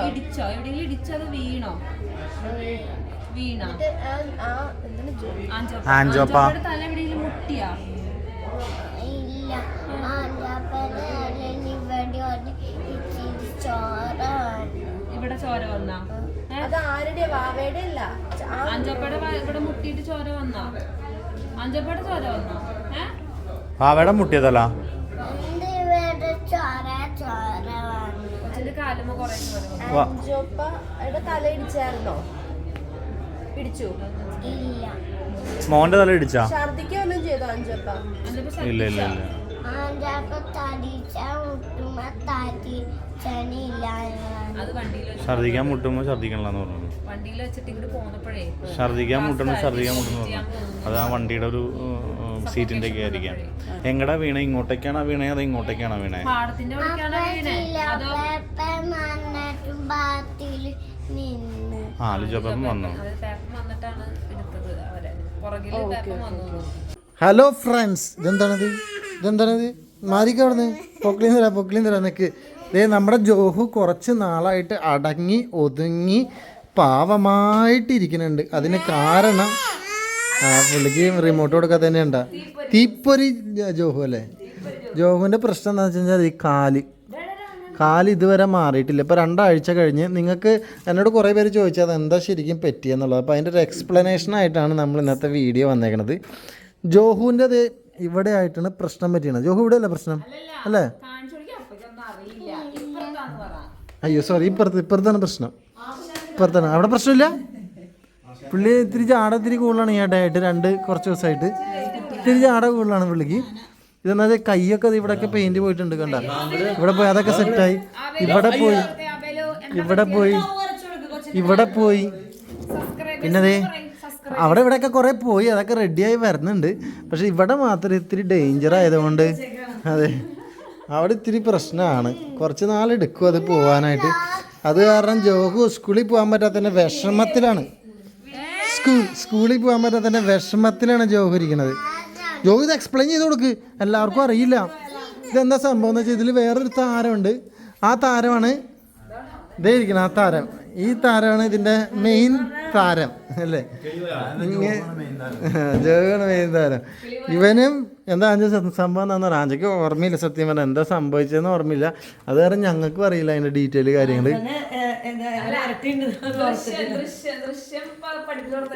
ഇടിച്ചോ? എവിടെയെങ്കിലും ഇടിച്ചത് വീണോ? വീണോ? ആഞ്ചോപ്പയുടെ തല എവിടെയെങ്കിലും മുട്ടിയാ? ഇവിടെ ചോര വന്നാ? ആഞ്ചോപ്പയുടെ ഇവിടെ മുട്ടിയിട്ട് ചോര വന്നോ? ആഞ്ചോപ്പയുടെ ചോര വന്നോ? വാവയുടെ മുട്ടിയതല്ല. കാലുമ്പോ കൊറേ തല ഇടിച്ചായിരുന്നോ? ഇടിച്ചു? മോന്റെ തല ഇടിച്ചാ? ഛർദിക്കൊന്നും ചെയ്തോ അഞ്ചോപ്പ? ഇല്ല ഇല്ല ഇല്ല. ഛർദിക്കാൻ മുട്ടുമ്പോ ഛർദിക്കണെന്ന് പറഞ്ഞു. ഛർദിക്കാൻ മുട്ടണം പറഞ്ഞു. അത് ആ വണ്ടിയുടെ ഒരു സീറ്റിന്റെ ഒക്കെ ആയിരിക്കാം. എങ്ങടാ വീണ? ഇങ്ങോട്ടേക്കാണോ വീണേ അതോ ഇങ്ങോട്ടേക്കാണോ വീണേ? ലിജോപ്പം വന്നു. Hello friends, ഇതെന്താണത്? മാരിക്ക് അവിടുന്ന് പൊക്ലിൻ തരാ നിക്ക്. നമ്മുടെ ജോഹു കുറച്ച് നാളായിട്ട് അടങ്ങി ഒതുങ്ങി പാവമായിട്ടിരിക്കുന്നുണ്ട്. അതിന് കാരണം പുള്ളിക്ക് റിമോട്ട് കൊടുക്കാതെ തന്നെ ഉണ്ടാ തീപ്പൊരി ജോഹു അല്ലേ. ജോഹുവിൻ്റെ പ്രശ്നം എന്താണെന്ന് വെച്ച് കഴിഞ്ഞാൽ ഈ കാല് ഇതുവരെ മാറിയിട്ടില്ല. ഇപ്പോൾ 2 ആഴ്ച കഴിഞ്ഞ് നിങ്ങൾക്ക് എന്നോട് കുറേ പേര് ചോദിച്ചത് അതെന്താ ശരിക്കും പറ്റിയെന്നുള്ളത്. അപ്പോൾ അതിൻ്റെ ഒരു എക്സ്പ്ലനേഷൻ ആയിട്ടാണ് നമ്മൾ ഇന്നത്തെ വീഡിയോ വന്നേക്കണത്. ജോഹുവിൻ്റെത് ഇവിടെ ആയിട്ടാണ് പ്രശ്നം പറ്റിയത്. ജോഹു ഇവിടെ അല്ലേ പ്രശ്നം അല്ലേ? അയ്യോ സോറി, ഇപ്പുറത്താണ് പ്രശ്നം. ഇപ്പുറത്താണ്. അവിടെ പ്രശ്നമില്ല. പുള്ളി ഇത്തിരി ഇത്തിരി കൂടുതലാണ് ഈ ഇടയായിട്ട് കുറച്ച് ദിവസമായിട്ട് ഇത്തിരി കൂടുതലാണ് പുള്ളിക്ക്. ഇതെന്നാ കൈയൊക്കെ ഇവിടെയൊക്കെ പെയിന്റ് പോയിട്ടുണ്ട്. കണ്ട ഇവിടെ പോയി അതൊക്കെ സെറ്റായി. ഇവിടെ പോയി പിന്നെ അവിടെ ഇവിടെയൊക്കെ കുറേ പോയി അതൊക്കെ റെഡിയായി വരുന്നുണ്ട്. പക്ഷെ ഇവിടെ മാത്രം ഇത്തിരി ഡേഞ്ചർ ആയതുകൊണ്ട് അതെ അവിടെ ഇത്തിരി പ്രശ്നമാണ്. കുറച്ച് നാളെടുക്കും അത് പോകാനായിട്ട്. അത് കാരണം ജോഹു സ്കൂളിൽ പോകാൻ പറ്റാത്തതിൻ്റെ വിഷമത്തിലാണ്. സ്കൂളിൽ പോകാൻ പറ്റാത്തതിൻ്റെ വിഷമത്തിലാണ് ജോഹു ഇരിക്കുന്നത്. ജോഹു ഇത് എക്സ്പ്ലെയിൻ ചെയ്ത് കൊടുക്ക്, എല്ലാവർക്കും അറിയില്ല ഇതെന്താ സംഭവം എന്ന് വെച്ചാൽ. ഇതിൽ വേറൊരു താരമുണ്ട്. ആ താരമാണ് ഇതേ ഇരിക്കണം. ആ താരം, ഈ താരമാണ് ഇതിൻ്റെ മെയിൻ താരം അല്ലേ? ജോഹുവാണ് മെയിൻ താരം. ഇവനും എന്താ സംഭവം എന്താണെന്ന് പറയാം. ആഞ്ചയ്ക്ക് ഓർമ്മയില്ല സത്യം പറഞ്ഞാൽ എന്താ സംഭവിച്ചതെന്ന് ഓർമ്മയില്ല. അത് കാരണം ഞങ്ങൾക്കും അറിയില്ല അതിൻ്റെ ഡീറ്റെയിൽ കാര്യങ്ങൾ.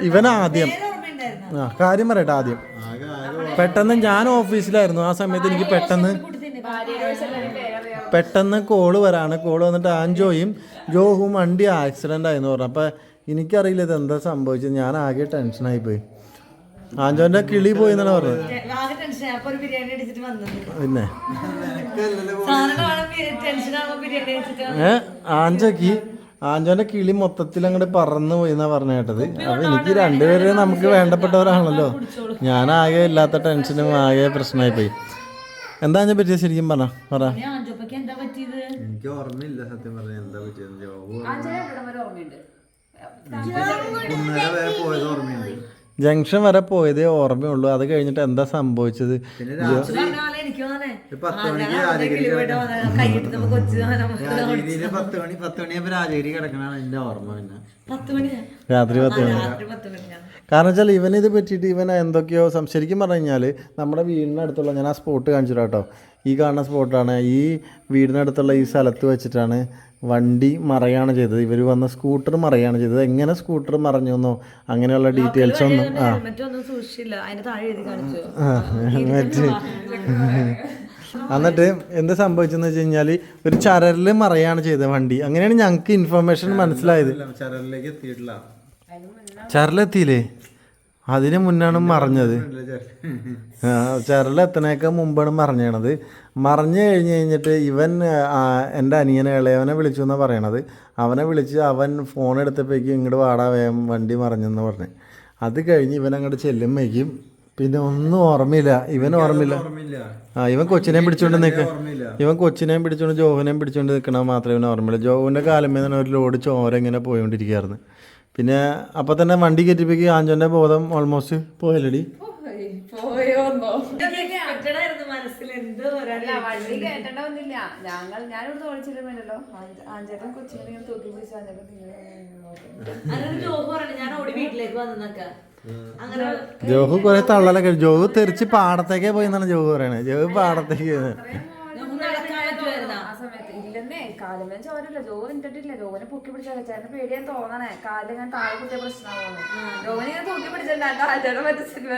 ഇവനാദ്യം കാര്യം പറയട്ടെ. ആദ്യം പെട്ടെന്ന് ഞാൻ ഓഫീസിലായിരുന്നു. ആ സമയത്ത് എനിക്ക് പെട്ടെന്ന് കോള് വന്നിട്ട് ആഞ്ചോയും ജോഹും വണ്ടി ആക്സിഡൻ്റ് ആയെന്ന് പറഞ്ഞു. അപ്പോൾ എനിക്കറിയില്ല ഇത് എന്താ സംഭവിച്ചത്. ഞാൻ ആകെ ടെൻഷനായിപ്പോയി. ആഞ്ചോന്റെ കിളി പോയി എന്നാണ് പറഞ്ഞത്. പിന്നെ ആഞ്ചോന്റെ കിളി മൊത്തത്തിൽ അങ്ങോട്ട് പറന്നു പോയി എന്നാ പറഞ്ഞു കേട്ടത്. അപ്പൊ എനിക്ക് രണ്ടുപേരെ നമുക്ക് വേണ്ടപ്പെട്ടവരാണല്ലോ. ഞാനാകെ ഇല്ലാത്ത ടെൻഷനും ആകെ പ്രശ്നമായി പോയി. എന്താ പറ്റിയത് ശരിക്കും പറ. എനിക്ക് ഓർമ്മയില്ല സത്യം പറഞ്ഞ എന്താ പറ്റിയത്. ജംഗ്ഷൻ വരെ പോയതേ ഓർമ്മയുള്ളൂ. അത് കഴിഞ്ഞിട്ട് എന്താ സംഭവിച്ചത്? 10 മണി രാജഗിരി കിടക്കണാണ് എന്റെ ഓർമ്മ. പിന്നെ രാത്രി 10 മണി. കാരണം വെച്ചാൽ ഇവനിത് പറ്റിയിട്ട് ഇവൻ എന്തൊക്കെയോ ശരിക്കും പറഞ്ഞു കഴിഞ്ഞാൽ നമ്മുടെ വീടിനടുത്തുള്ള, ഞാൻ ആ സ്പോട്ട് കാണിച്ചു കേട്ടോ. ഈ കാണുന്ന സ്പോട്ടാണ്. ഈ വീടിനടുത്തുള്ള ഈ സ്ഥലത്ത് വെച്ചിട്ടാണ് വണ്ടി മറയാണ് ചെയ്തത്. ഇവർ വന്ന സ്കൂട്ടർ മറയാണ് ചെയ്തത്. എങ്ങനെ സ്കൂട്ടർ മറഞ്ഞെന്നോ അങ്ങനെയുള്ള ഡീറ്റെയിൽസ് ഒന്നും എന്നിട്ട് എന്ത് സംഭവിച്ചെന്ന് വെച്ച് കഴിഞ്ഞാൽ ഒരു ചരലിൽ മറയാണ് ചെയ്തത് വണ്ടി. അങ്ങനെയാണ് ഞങ്ങൾക്ക് ഇൻഫർമേഷൻ മനസ്സിലായത്. ചരലെത്തിയില്ലേ? അതിന് മുന്നാണ് മറിഞ്ഞത്. ചരലെത്തണേക്കാൾ മുമ്പാണ് മറിഞ്ഞത്. മറിഞ്ഞു കഴിഞ്ഞിട്ട് ഇവൻ എൻ്റെ അനിയനെ ഇളയവനെ വിളിച്ചു എന്നാണ് പറയണത്. അവനെ വിളിച്ച് അവൻ ഫോൺ എടുത്തപ്പോഴേക്കും ഇങ്ങോട്ട് വാടാ വേഗം വണ്ടി മറിഞ്ഞെന്ന് പറഞ്ഞു. അത് കഴിഞ്ഞ് ഇവൻ അങ്ങോട്ട് ചെല്ലുമ്പോഴേക്കും പിന്നെ ഒന്നും ഓർമ്മയില്ല. ഇവൻ കൊച്ചിനെയും പിടിച്ചോണ്ട് ജോഹുനെയും പിടിച്ചോണ്ട് നിൽക്കണത് മാത്രമേ ഇവന് ഓർമ്മയില്ല. ജോഹുവിൻ്റെ കാലമേ തന്നെ ഒരു ലോഡ് ചോര ഇങ്ങനെ പോയിക്കൊണ്ടിരിക്കുകയായിരുന്നു. പിന്നെ അപ്പം തന്നെ വണ്ടി കയറ്റിപ്പോയി ആഞ്ചോൻ്റെ ബോധം ഓൾമോസ്റ്റ് പോയല്ലടി. അല്ല വണ്ടി കേട്ടണ്ട ഒന്നില്ല. ഞാനിവിടെ ഓടിച്ചിരുന്നല്ലോ. ആഞ്ചേട്ടൻ കൊച്ചിനെ തൂക്കി പിടിച്ച് ഞാൻ ഓടി വീട്ടിലേക്ക് വന്നൊക്കെ അങ്ങനെ ജോഹു കുറെ തള്ളലൊക്കെ ജോഹു തെറിച്ച് പാടത്തേക്കേ പോയി എന്നാണ് ജോഹു പറയണത്. ജോഹു പാടത്തേക്ക് ആ സമയത്ത് ഇല്ലെന്നേ കാലുമേ ചോരല്ല. ജോവ് ഇട്ടിട്ടില്ല. ജോവിനെ പൊക്കി പിടിച്ചാൽ ചേട്ടന് പേടിയാൻ തോന്നണേ. കാലിൽ ഞാൻ താഴെ കുത്തിയ പ്രശ്നമാണ്. ജോവിനെ ഞാൻ തൂക്കി പിടിച്ചില്ല. കാലിന്റെ മറ്റേ സിനിമ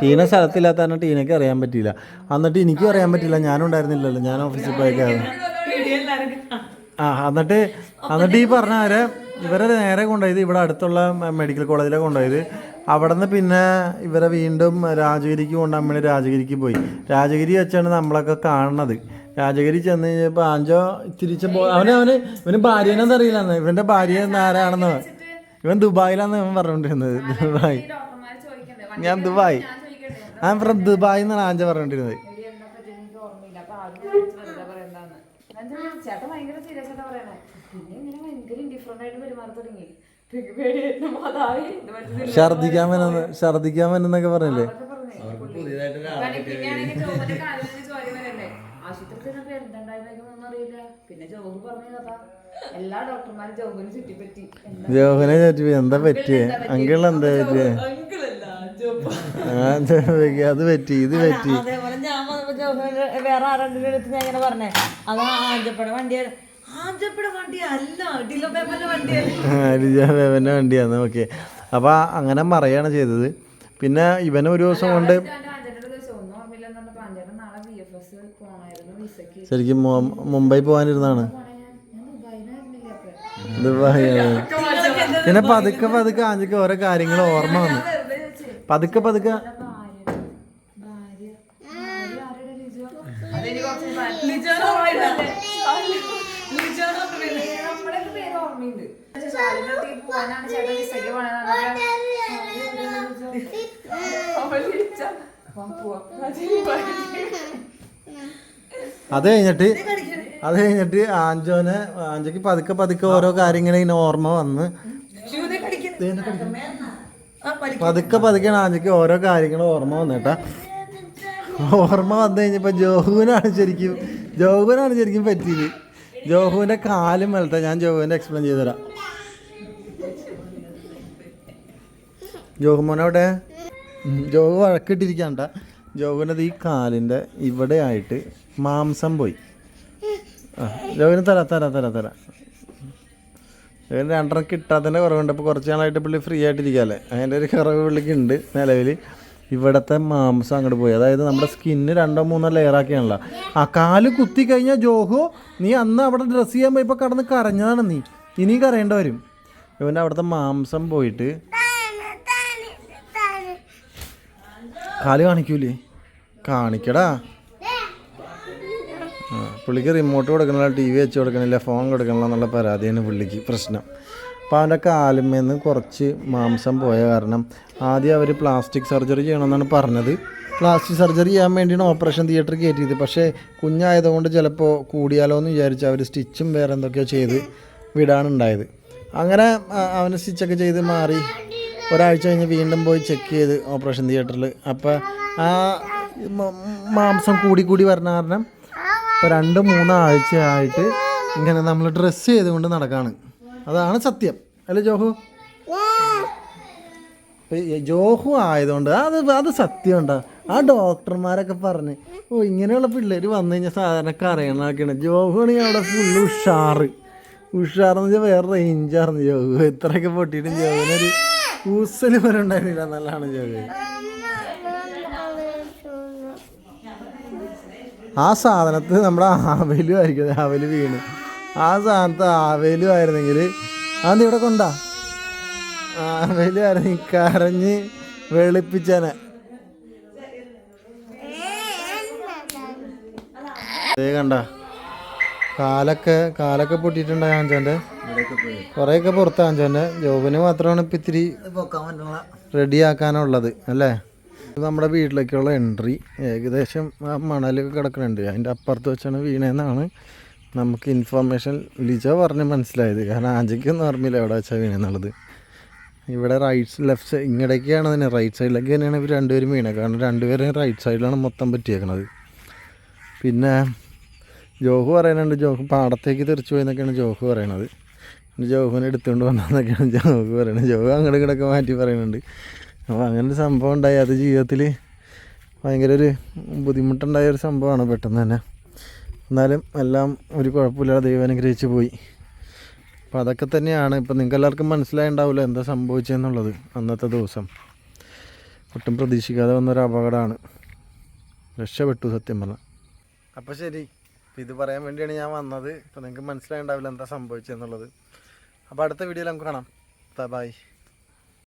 ടീന സ്ഥലത്തില്ലാത്ത കാരണം ടീനക്ക് അറിയാൻ പറ്റിയില്ല. എന്നിട്ട് എനിക്കും അറിയാൻ പറ്റില്ല. ഞാനും ഉണ്ടായിരുന്നില്ലല്ലോ, ഞാൻ ഓഫീസിൽ പോയേക്കാണ്. എന്നിട്ട് ഈ പറഞ്ഞവരെ ഇവരെ നേരെ കൊണ്ടുപോയത് ഇവിടെ അടുത്തുള്ള മെഡിക്കൽ കോളേജിലാണ് കൊണ്ടുപോയത്. അവിടെ നിന്ന് പിന്നെ ഇവരെ വീണ്ടും രാജഗിരിക്ക് കൊണ്ടുപോകാൻ വേണ്ടി രാജഗിരിക്ക് പോയി. രാജഗിരി വെച്ചാണ് നമ്മളൊക്കെ കാണുന്നത്. രാജഗിരി ചെന്ന് കഴിഞ്ഞപ്പോൾ ആഞ്ചോ തിരിച്ച് ഇവന് ഭാര്യനെന്ന് അറിയില്ല. ഇവന്റെ ഭാര്യ ആരാണെന്ന് ഇവൻ ദുബായിലാന്ന് ഇവൻ പറഞ്ഞോണ്ടിരുന്നത്. ദുബായ്, ഞാൻ ദുബായ്, ഞാൻ ഫ്രം ദുബായ് എന്നാണ് ആഞ്ച പറഞ്ഞോണ്ടിരുന്നത്. ചേട്ടൻ ഭയങ്കര സീരിയസ് ആയിട്ട് പറയണേ. പിന്നെ ഇങ്ങനെ ഭയങ്കര ഇൻഡിഫറെന്റ് ആയിട്ട് പെരുമാറി തുടങ്ങി. ഛർദിക്കാൻ വന്നൊക്കെ പറഞ്ഞില്ലേ. ആശുപത്രി എന്തുണ്ടായിരുന്നൊന്നും പിന്നെ ജോഹു പറഞ്ഞു കഥ. എല്ലാ ഡോക്ടർമാരും ജോഹുവിനെ ചുറ്റിപ്പറ്റി. ജോഹുനെ ചുറ്റി എന്താ പറ്റിയേ? അങ്കിൾ എന്താ പറ്റിയേ? അത് പറ്റി, ഇത് പറ്റി. അതേപോലെ ഞാൻ വേറെ ആരുടെ അടുത്ത് ഞാൻ ഇങ്ങനെ പറഞ്ഞേ അത് ആഞ്ചപ്പട വണ്ടിയാണ്. ലിജാബേബന്റെ വണ്ടിയാണ്. ഓക്കെ, അപ്പൊ അങ്ങനെ പറയാണ് ചെയ്തത്. പിന്നെ ഇവന് ഒരു ദിവസം കൊണ്ട് ശരിക്കും മുംബൈ പോകാനിരുന്നാണ്. ദുബായാണ്. പിന്നെ പതുക്കെ പതുക്കെ ആഞ്ചക്ക് ഓരോ കാര്യങ്ങൾ ഓർമ്മ വന്നു. പതുക്കെ പതുക്കെ അത് കഴിഞ്ഞിട്ട് ആഞ്ചക്ക് പതുക്കെ പതുക്കെ ഓരോ കാര്യങ്ങൾ ഇങ്ങനെ ഓർമ്മ വന്ന് പതുക്കെ പതുക്കെയാണ് ആഞ്ചക്ക് ഓരോ കാര്യങ്ങൾ ഓർമ്മ വന്നേട്ടാ. ഓർമ്മ വന്നു കഴിഞ്ഞപ്പോൾ ജോഹുവിനാണ് ശരിക്കും പറ്റിയത്. ജോഹുവിൻ്റെ കാലും വലത്തെ ഞാൻ ജോഹുവിൻ്റെ എക്സ്പ്ലെയിൻ ചെയ്തുതരാം. ജോഹുമോനവിടെ ജോഹു വഴക്കിട്ടിരിക്കാണ്ട. ജോഹുവിൻ്റെ ഈ കാലിൻ്റെ ഇവിടെ ആയിട്ട് മാംസം പോയി. ജോഹുവിന് തരാം. ജോഹുവിന് 2 കിട്ടാത്തതിൻ്റെ കുറവുണ്ട്. അപ്പോൾ കുറച്ച് നാളായിട്ട് പുള്ളി ഫ്രീ ആയിട്ടിരിക്കുകയല്ലേ, അതിൻ്റെ ഒരു കുറവ് പുള്ളിക്കുണ്ട്. നിലവിൽ ഇവിടുത്തെ മാംസം അങ്ങോട്ട് പോയി. അതായത് നമ്മുടെ സ്കിന്ന് 2-3 ലെയറാക്കിയാണല്ലോ. ആ കാല് കുത്തി കഴിഞ്ഞാൽ ജോഹു നീ അന്ന് അവിടെ ഡ്രസ്സ് ചെയ്യാൻ പോയപ്പോൾ കടന്ന് കരഞ്ഞതാണ്. നീ ഇനിയും കരയേണ്ട വരും. ഇവൻ്റെ അവിടുത്തെ മാംസം പോയിട്ട് കാല് കാണിക്കൂലേ? കാണിക്കടാ. പുള്ളിക്ക് റിമോട്ട് കൊടുക്കണില്ല, TV വെച്ച് കൊടുക്കണില്ല, ഫോൺ കൊടുക്കണില്ല എന്നുള്ള പരാതിയാണ് പുള്ളിക്ക് പ്രശ്നം. അപ്പോൾ അവൻ്റെ കാലുമേന്ന് കുറച്ച് മാംസം പോയ കാരണം ആദ്യം അവർ പ്ലാസ്റ്റിക് സർജറി ചെയ്യണമെന്നാണ് പറഞ്ഞത്. പ്ലാസ്റ്റിക് സർജറി ചെയ്യാൻ വേണ്ടിയാണ് ഓപ്പറേഷൻ തിയേറ്ററിൽ കയറ്റിയത്. പക്ഷേ കുഞ്ഞായതുകൊണ്ട് ചിലപ്പോൾ കൂടിയാലോ എന്ന് വിചാരിച്ച് അവർ സ്റ്റിച്ചും വേറെ എന്തൊക്കെയോ ചെയ്ത് വിടാനുണ്ടായത്. അങ്ങനെ അവന് സ്റ്റിച്ചൊക്കെ ചെയ്ത് മാറി. ഒരാഴ്ച കഴിഞ്ഞ് വീണ്ടും പോയി ചെക്ക് ചെയ്ത് ഓപ്പറേഷൻ തിയേറ്ററിൽ. അപ്പോൾ ആ മാംസം കൂടി വരുന്ന കാരണം ഇപ്പോൾ 2-3 ആഴ്ചയായിട്ട് ഇങ്ങനെ നമ്മൾ ഡ്രസ്സ് ചെയ്തുകൊണ്ട് നടക്കാണ്. അതാണ് സത്യം അല്ലേ ജോഹു? ജോഹു ആയതുകൊണ്ട് അത് സത്യം ഉണ്ടാ. ആ ഡോക്ടർമാരൊക്കെ പറഞ്ഞ് ഇങ്ങനെയുള്ള പിള്ളേർ വന്നു കഴിഞ്ഞാൽ സാധാരണക്ക് അറിയണമൊക്കെയാണ്. ജോഹു ആണെങ്കിൽ അവിടെ ഫുള്ള് ഉഷാറെന്ന് വെച്ചാൽ വേറെ റേഞ്ചായിരുന്നു ജോഹു. ഇത്രയൊക്കെ പൊട്ടിയിട്ടും ജോഹുവിനൊരു കൂസൽ പോലെ ഉണ്ടായിരുന്നില്ല. നല്ലതാണ് ജോഹു. ആ സാധനത്ത് നമ്മുടെ ആവേലും ആയിരിക്കും. ആവേല് വീണ് ആ സാധനത്ത് ആവേലും ആയിരുന്നെങ്കിൽ അന്ന് ഇവിടെ കൊണ്ടാ ആവേലും ആയിരുന്നെങ്കിൽ കരഞ്ഞ് വെളുപ്പിച്ചനെ. കണ്ട കാലൊക്കെ പൊട്ടിയിട്ടുണ്ടായി ആഞ്ചോൻ്റെ. കുറേയൊക്കെ പുറത്ത് ആഞ്ചോൻ്റെ. ജോബിന് മാത്രമാണ് ഇപ്പം ഇത്തിരി റെഡിയാക്കാനുള്ളത് അല്ലേ? നമ്മുടെ വീട്ടിലേക്കുള്ള എൻട്രി ഏകദേശം ആ മണലൊക്കെ കിടക്കുന്നുണ്ട്. അതിൻ്റെ അപ്പുറത്ത് വെച്ചാണ് വീണതെന്നാണ് നമുക്ക് ഇൻഫർമേഷൻ ലിജ പറഞ്ഞ് മനസ്സിലായത്. കാരണം ആഞ്ചയ്ക്കൊന്നും ഓർമ്മയില്ല എവിടെ വെച്ചാൽ വീണെന്നുള്ളത്. ഇവിടെ ലെഫ്റ്റ് സൈഡ് ഇങ്ങടേക്കാണ് തന്നെ റൈറ്റ് സൈഡിലേക്ക് തന്നെയാണ് ഇവർ രണ്ടുപേരും വീണത്. കാരണം രണ്ടുപേരും റൈറ്റ് സൈഡിലാണ് മൊത്തം പറ്റിയേക്കണത്. പിന്നെ ജോഹു പറയുന്നുണ്ട് ജോഹു പാടത്തേക്ക് തെറിച്ചു പോയി എന്നൊക്കെയാണ് ജോഹു പറയണത്. ജോഹുവിനെ എടുത്തുകൊണ്ട് വന്നതെന്നൊക്കെയാണ് ജോഹു പറയുന്നത്. ജോഹു അങ്ങോട്ട് ഇങ്ങോട്ടൊക്കെ മാറ്റി പറയുന്നുണ്ട്. അപ്പോൾ അങ്ങനൊരു സംഭവം ഉണ്ടായി. അത് ജീവിതത്തിൽ ഭയങ്കര ഒരു ബുദ്ധിമുട്ടുണ്ടായ ഒരു സംഭവമാണ് പെട്ടെന്ന് തന്നെ. എന്നാലും എല്ലാം ഒരു കുഴപ്പമില്ലാതെ ദൈവം അനുഗ്രഹിച്ച് പോയി. അപ്പോൾ അതൊക്കെ തന്നെയാണ് ഇപ്പം നിങ്ങൾക്ക് എല്ലാവർക്കും മനസ്സിലായിട്ടുണ്ടാവില്ല എന്താ സംഭവിച്ചതെന്നുള്ളത്. അന്നത്തെ ദിവസം ഒട്ടും പ്രതീക്ഷിക്കാതെ വന്നൊരു അപകടമാണ്. രക്ഷപ്പെട്ടു സത്യം പറഞ്ഞാൽ. അപ്പോൾ ശരി, ഇത് പറയാൻ വേണ്ടിയാണ് ഞാൻ വന്നത്. ഇപ്പോൾ നിങ്ങൾക്ക് മനസ്സിലായിട്ടുണ്ടാവില്ല എന്താ സംഭവിച്ചതെന്നുള്ളത്. അപ്പോൾ അടുത്ത വീഡിയോയിൽ നമുക്ക് കാണാം. ബൈ.